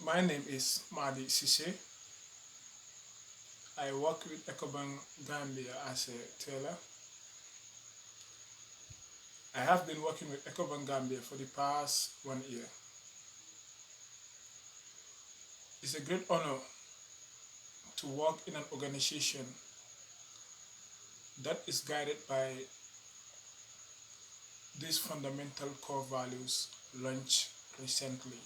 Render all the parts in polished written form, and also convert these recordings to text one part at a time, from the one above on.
My name is Madi. I work with Ecobank Gambia as a teller. I have been working with Ecobank Gambia for the past 1 year. It's a great honor to work in an organization that is guided by these fundamental core values launched recently.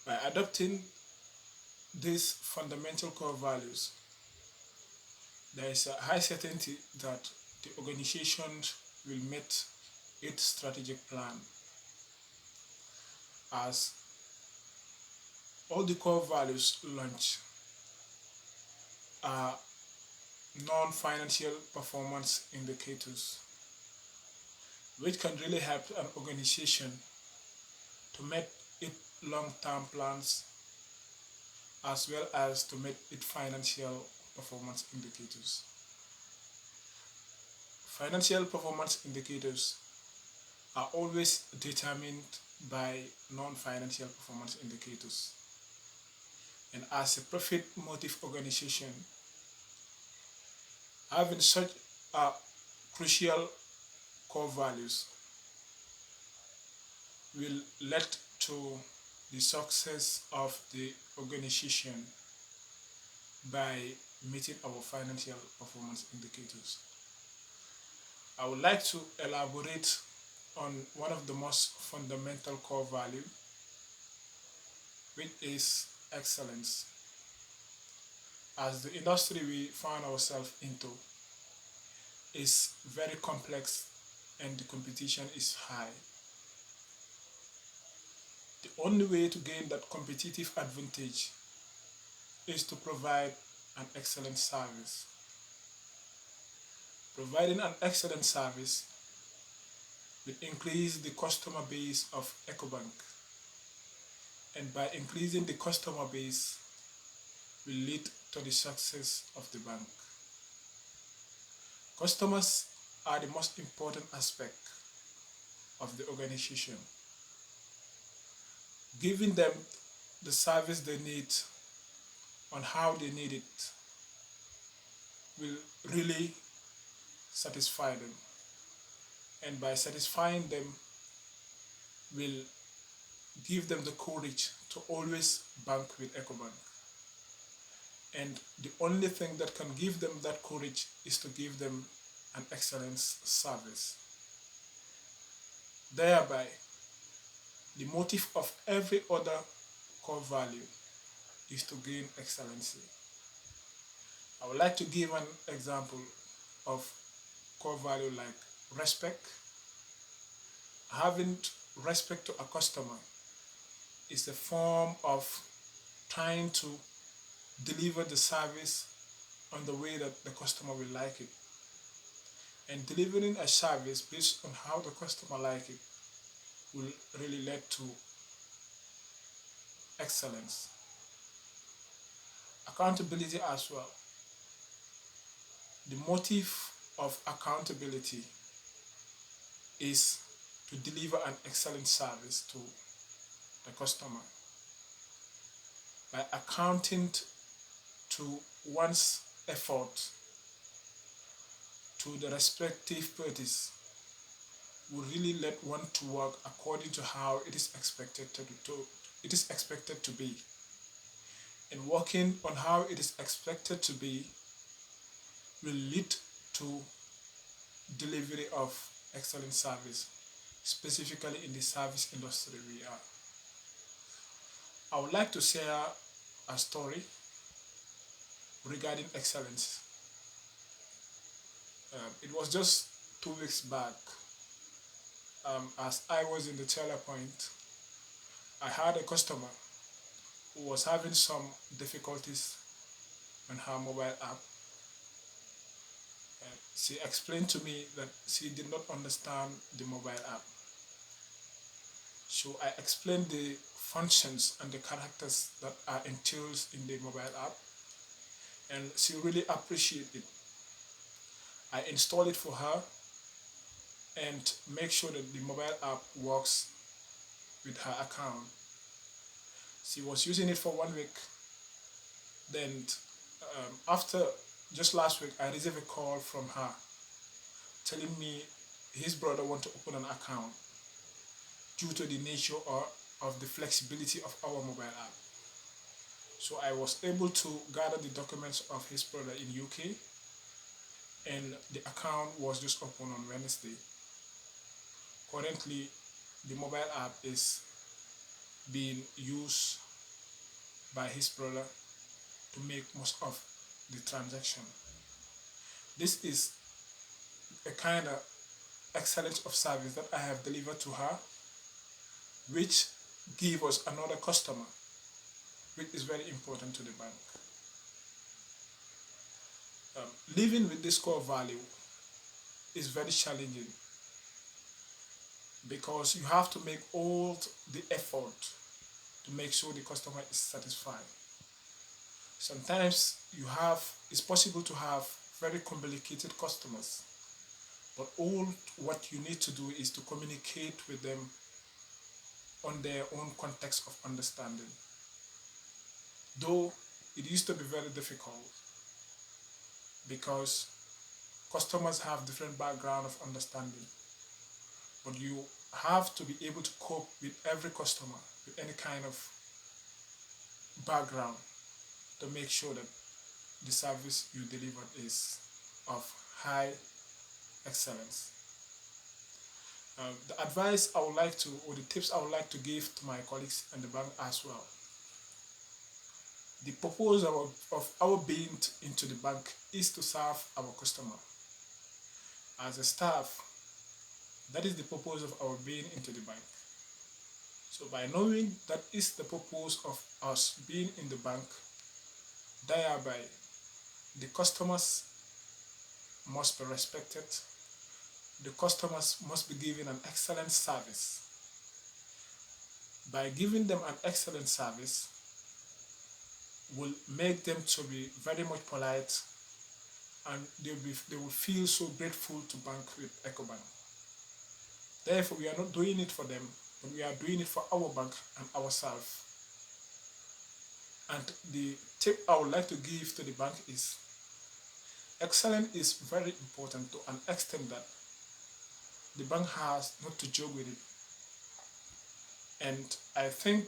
By adopting these fundamental core values, there is a high certainty that the organization will meet its strategic plan, as all the core values launched are non-financial performance indicators, which can really help an organization to meet its long-term plans as well as to meet its financial performance indicators. Financial performance indicators are always determined by non-financial performance indicators. And as a profit motive organization, having such a crucial core values will lead to the success of the organization by meeting our financial performance indicators. I would like to elaborate on one of the most fundamental core value, which is excellence. As the industry we find ourselves into is very complex and the competition is high, the only way to gain that competitive advantage is to provide an excellent service. Providing an excellent service will increase the customer base of EcoBank, and by increasing the customer base will lead to the success of the bank. Customers are the most important aspect of the organization. Giving them the service they need on how they need it will really satisfy them. And by satisfying them will give them the courage to always bank with EcoBank. And the only thing that can give them that courage is to give them an excellent service. Thereby, the motive of every other core value is to gain excellency. I would like to give an example of core value like respect. Having respect to a customer is a form of trying to deliver the service on the way that the customer will like it. And delivering a service based on how the customer like it will really lead to excellence. Accountability as well. The motive of accountability is to deliver an excellent service to the customer. By accounting to one's effort to the respective parties will really let one to work according to how it is expected to be. And working on how it is expected to be will lead to delivery of excellent service, specifically in the service industry we are. I would like to share a story regarding excellence. It was just 2 weeks back. As I was in the teller point, I had a customer who was having some difficulties on her mobile app. She explained to me that she did not understand the mobile app. So I explained the functions and the characters that are entailed in the mobile app, and she really appreciated it. I installed it for her and make sure that the mobile app works with her account. She was using it for 1 week. Then, after just last week, I received a call from her telling me his brother want to open an account due to the nature of the flexibility of our mobile app. So I was able to gather the documents of his brother in UK, and the account was just opened on Wednesday. Currently, the mobile app is being used by his brother to make most of the transaction. This is a kind of excellence of service that I have delivered to her, which give us another customer, which is very important to the bank. Living with this core value is very challenging because you have to make all the effort to make sure the customer is satisfied. Sometimes it's possible to have very complicated customers, but all what you need to do is to communicate with them on their own context of understanding. Though it used to be very difficult because customers have different background of understanding, but you have to be able to cope with every customer with any kind of background to make sure that the service you deliver is of high excellence. The advice I would like to, or the tips I would like to give to my colleagues in the bank as well. The purpose of our being into the bank is to serve our customer. As a staff, that is the purpose of our being into the bank. So by knowing that is the purpose of us being in the bank, thereby the customers must be respected, the customers must be given an excellent service. By giving them an excellent service will make them to be very much polite, and they will feel so grateful to bank with EcoBank. Therefore, we are not doing it for them, but we are doing it for our bank and ourselves. And the tip I would like to give to the bank is excellence is very important to an extent that the bank has not to joke with it. And I think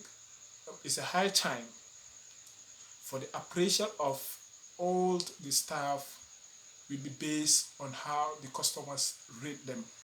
it's a high time for the appraisal of all the staff will be based on how the customers rate them.